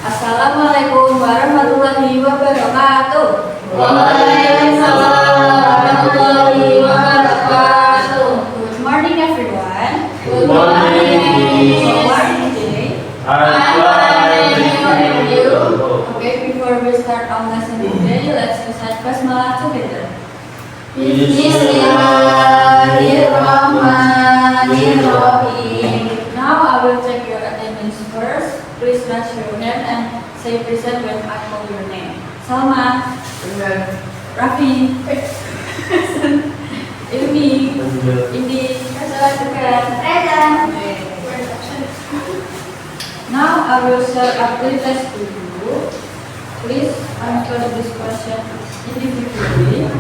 Assalamualaikum warahmatullahi wabarakatuh. Waalaikumsalam warahmatullahi wabarakatuh. Good morning everyone. Good morning. How are you today? I'm fine, thank you. Okay, before we start our lesson today, let's recite basmalah together. Bismillahirrahmanirrahim. Now I will check your attendance first. Please raise your hand and say present when I call your name. Salma, Raffi, Ilmi, Indi, present. Now I will share ability test to you. Please answer this question individually.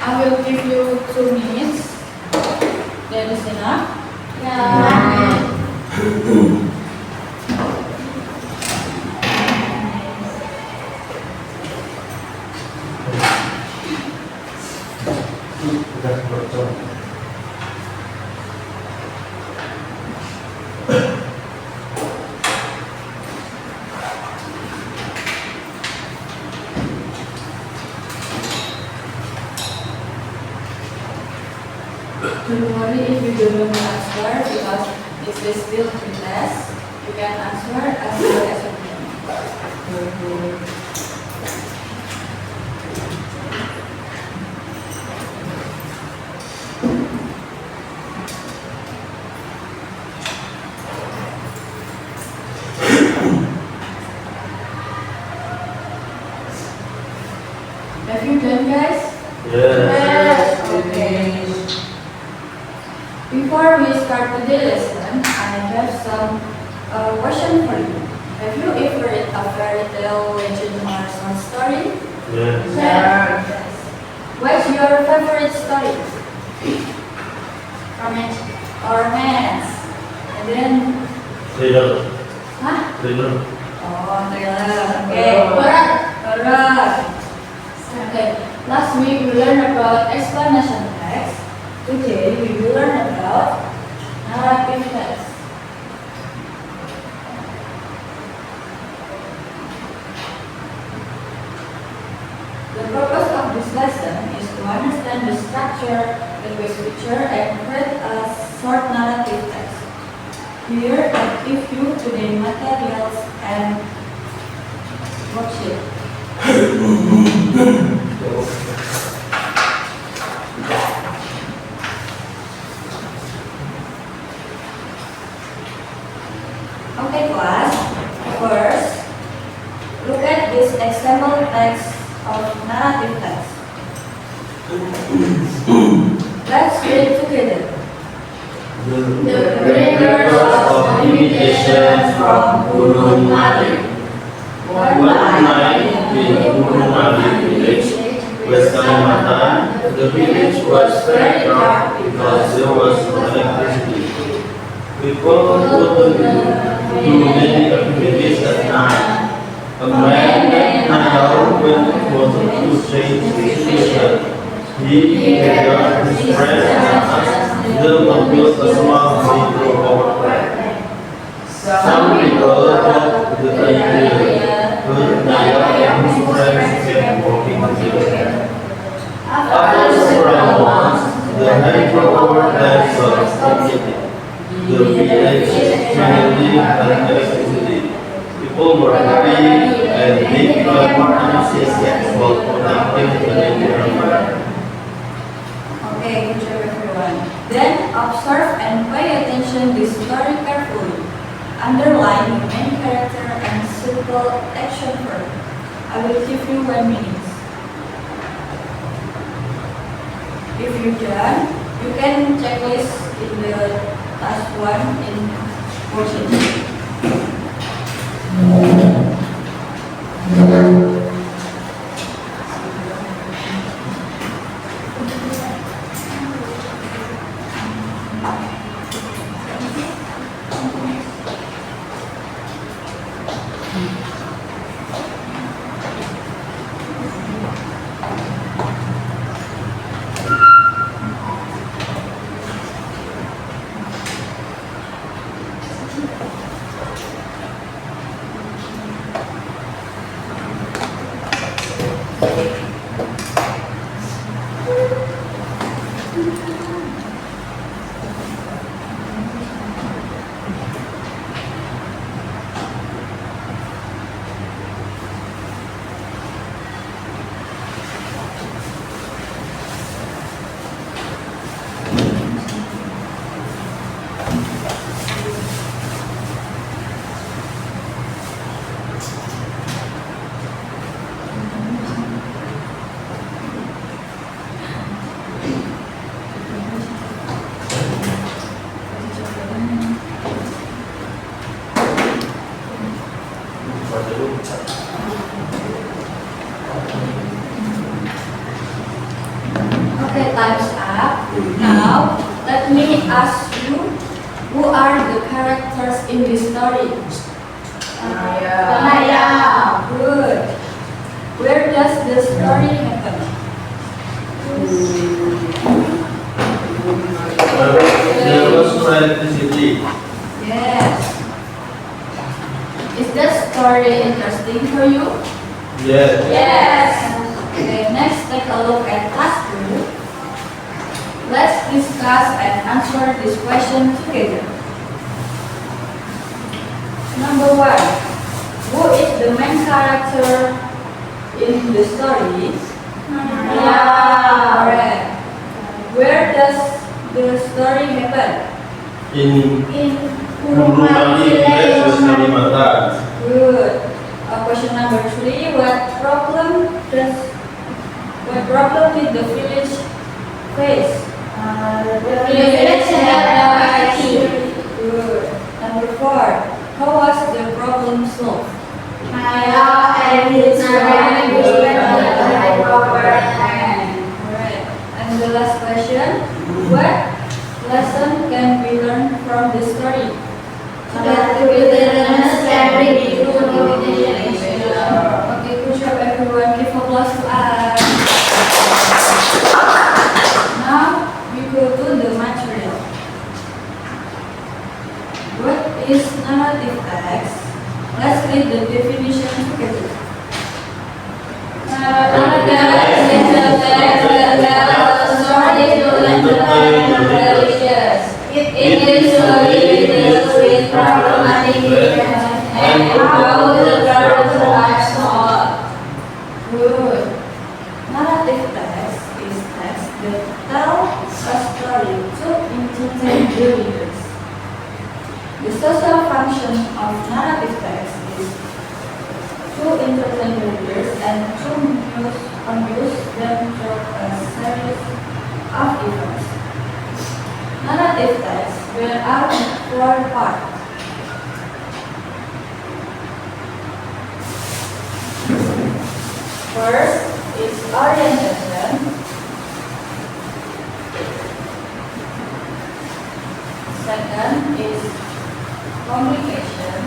I will give you 2 minutes. That is enough. Don't worry if you don't know the answer because this is still a test. You can answer as well as you can. Have you done, guys? Yes. Okay. Before we start today's lesson, I have some question for you. Have you ever read a fairy tale, legend, or short story? Yes. Yes. What's your favorite story? Romance. Romance. And then, Thriller. huh? Thriller. Oh, thriller. Okay. Horror. Okay. Last week we learned about explanation text. Today we will learn about narrative text. The purpose of this lesson is to understand the structure, language feature, and create a short narrative text. Here I give you today materials and worksheet. Okay, class. First, look at this example text of narrative text. Let's read together. The breakers of imitation from Gunung Malik. One night in Gunung Malik village, West Kalimantan, the village was very dark because there was no electricity. People couldn't do many activities at night. A man named Nandau went to change the situation. He gathered his friends and asked them to build a small hydro power plant. Some people thought the idea, but Nandau and his friends kept working together. After several months, the hydro power plant was completed. The village finally had electricity. People were happy and they became more enthusiastic about protecting the environment. Okay, good job everyone. Then observe and pay attention to the story carefully. Underline the main character and simple action verb. I will give you 1 minute. If you're done, you can checklist in the task 1 in worksheet. Okay, time's up. Now, let me ask you, who are the characters in this story? Naya. Good. Where does the story happen? There was no electricity. Yes. Is the story interesting for you? Yes. Yes. Okay, next take a look at task 2. Let's discuss and answer this question together. Number 1. Who is the main character in the story? Correct. Where does the story happen? In In Gunung Mali, Sulawesi Selatan. Good. Question number 3. What problem did the village face? The village had no IT. Good. Number 4. How was the problem solved? Naya and his friend given the hypover and Alright. And the last question. What lesson can we learn from the story? that togetherness can bring true communication. Okay, good job everyone. Give applause to us. Now we go to the material. What is narrative text? Let's read the definition together. Narrative text is a text that tells a story to entertain the religious. It usually deals with problematic events and how the characters are solved. Good. Narrative text is text that tells a story to entertain the readers. The social function of narrative text is to entertain the readers and to amuse them through a series of events. Narrative text there are 4 parts. First is orientation. Second is communication.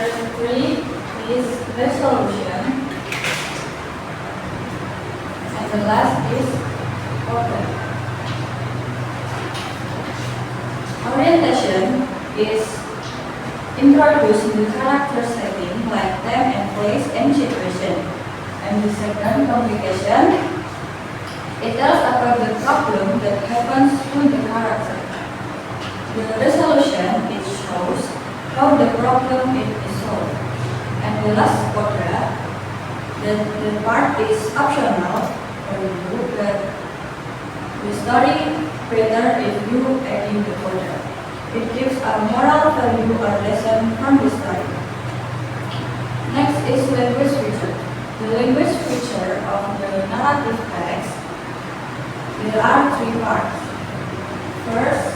And three is resolution. And the last is order. Orientation is introducing the character setting like time and place and situation. And the second, communication, it tells about the problem that happens to the character. The resolution, it shows how the problem is solved. And the last quadrant, the part is optional for you, but the story better if you add in the quadrant. It gives a moral value or lesson from the story. Next is language feature. The language feature of the narrative text, there are 3 parts. First,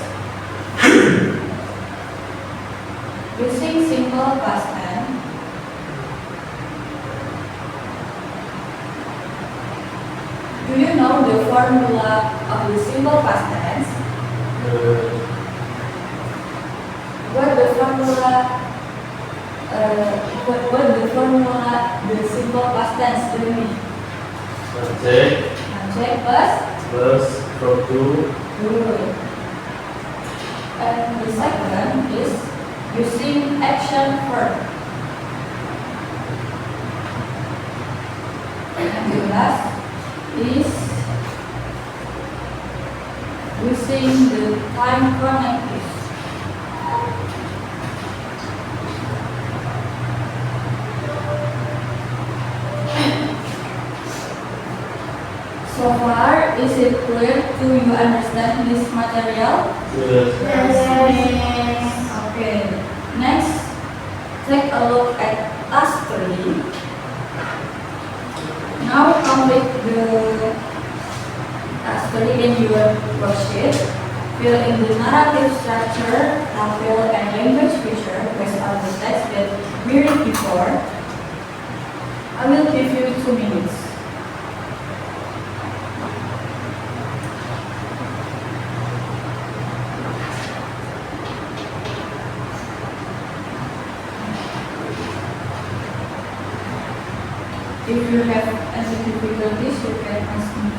using simple past tense. Do you know the formula of the simple past tense? What the formula? The simple past tense do you mean? Subject plus Verb to. good. And the second is using action verb. And the last is using the time connective. So far, is it clear to you understand this material? Yes. Okay. Next, take a look at task 3. Now complete the task 3 in your worksheet. Fill in the narrative structure, appeal, and language feature based on the text that we read before. I will give you 2 minutes. If you have any difficulties, you can ask me.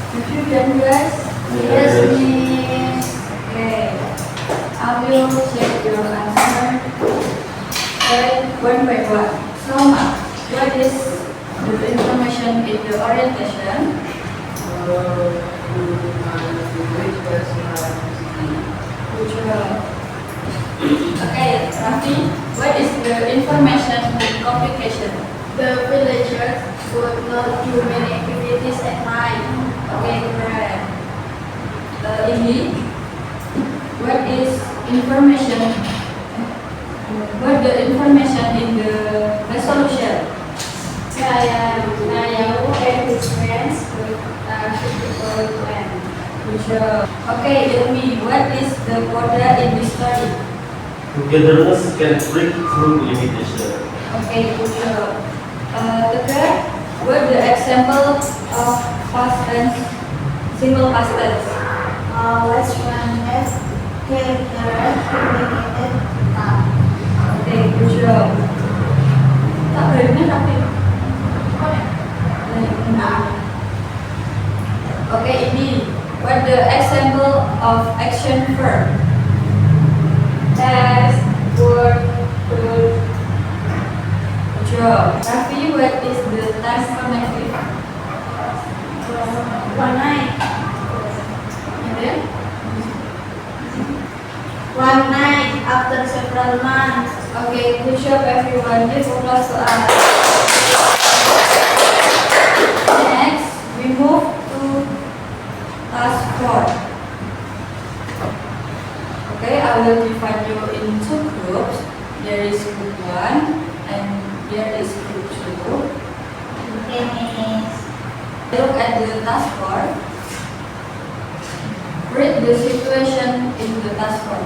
Have you done, guys? Yes, Miss. Okay. I will check your answer. One by one. So, what is the information in the orientation? Good job. Okay, Rafi, what is the information in complication? The villagers would not do many activities at night. Okay, correct. Ini, what is information? What the information in the resolution? Saya and his friends would shoot plan. Good job. Okay, Ilmi, what is the quota in this story? Togetherness can break through limitation. Okay, good job. Third, what the example of past tense, simple past tense? Let's run as characters indicated up. Okay, good job. Tak benar tapi. Okay, ini. What the example of action verb? Has, would, could. Good job. Raffi, what is the task connected? One night. And then? One night after several months. Okay, good job everyone. Give applause to us. Next, we move to task 4. Okay, I will divide you in 2 groups. There is group 1 and there is group 2. Okay, Miss. Look at the task 4. Read the situation in the task 4.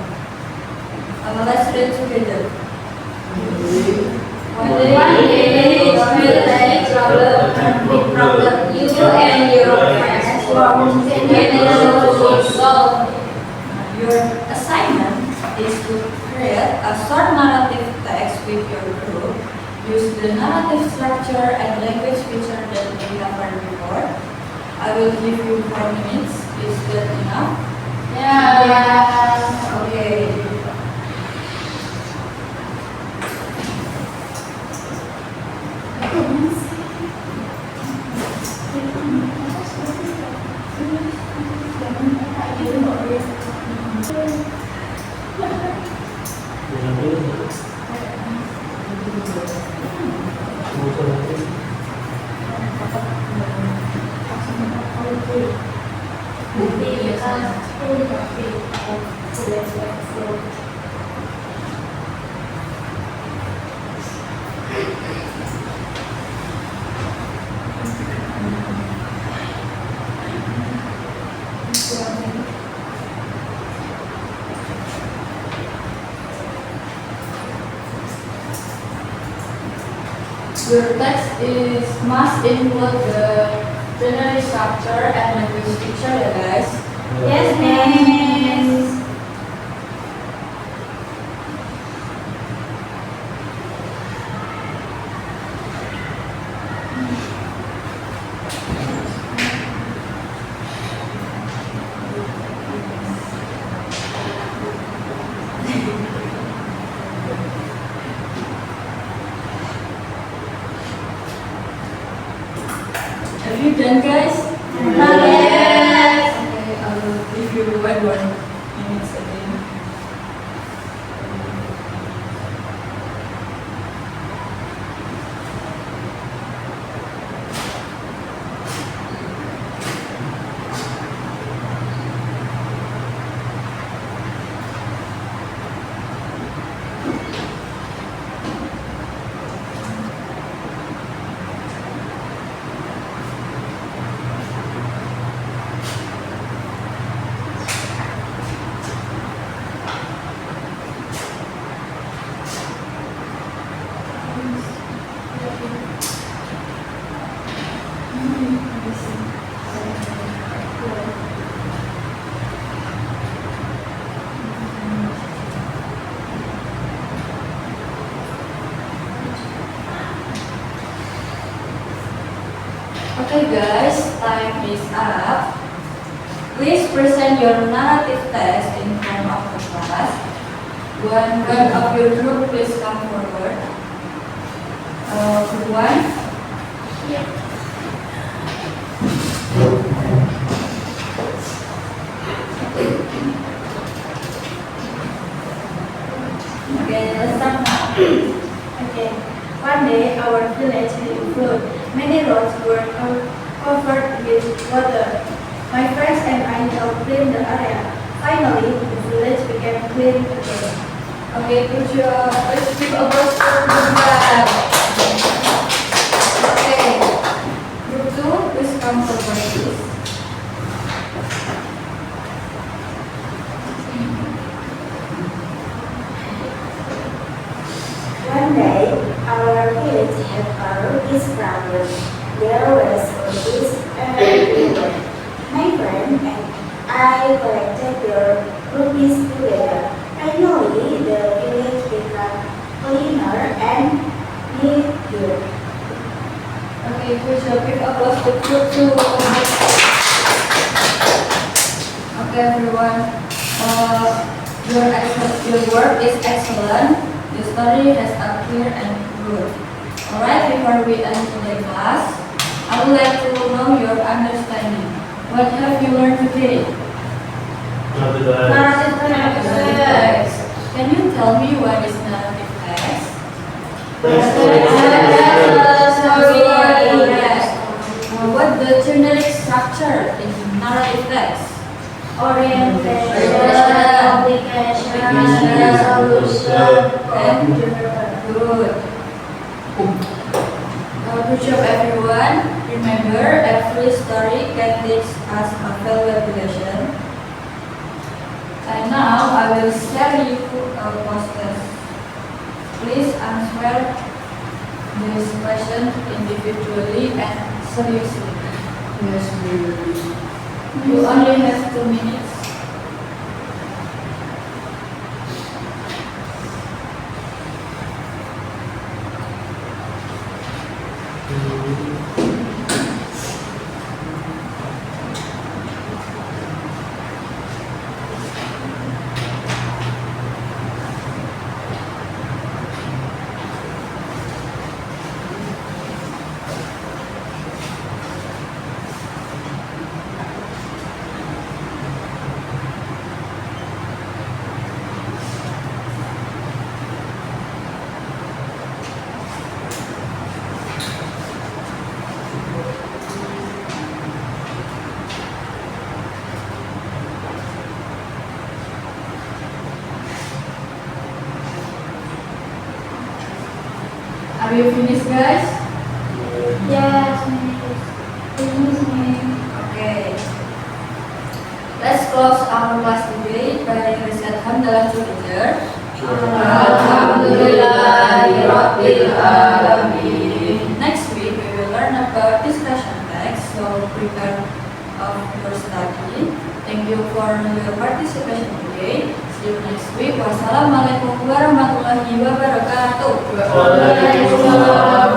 Let's read together. One day, village problem and big problem. You and your friends form to solve. Your assignment is to create a short narrative text with your group. Use the narrative structure and language feature that we have heard before. I will give you 4 minutes. Is that enough? Yeah. Okay. Your text must include the general structure and language feature, ya guys. Yes, Miss. Have you done, guys? Yes. Okay, I will give you 1 minute again. Okay guys, time is up. Please present your narrative text in front of the class. One of your group, please come forward. Group 1. Okay, let's start now. Okay. One day, our village had a flood. Many roads were covered with water. My friends and I helped clean the area. Finally, the village became clean again. Okay, good job. Let's give a applause for group 1. Okay, group 2, please come forward, please. One day, our village had a rubbish problem. There was rubbish everywhere. My friend and I collected the rubbish together. excellent. The story has a clear and good. Alright, before we end today's class, I would like to know your understanding. What have you learned today? Narrative Narrative text. Can you tell me what is narrative text? What the generic structure in narrative text? Orientation, application, solution, And good. Good job everyone. Remember, every story can teach us a valuable lesson. And now I will share you a posters. Please answer this question individually and seriously. Yes, ma'am. You only have 2 minutes. Are you finished, guys? yes, Okay. Let's close our class today by reciting Hamdalah to teacher. Alhamdulillahirabbil alamin. Next week we will learn about discussion text, so prepare your study. Thank you for your participation today. See you next week. Wassalamualaikum warahmatullahi wabarakatuh. Waalaikumsalam.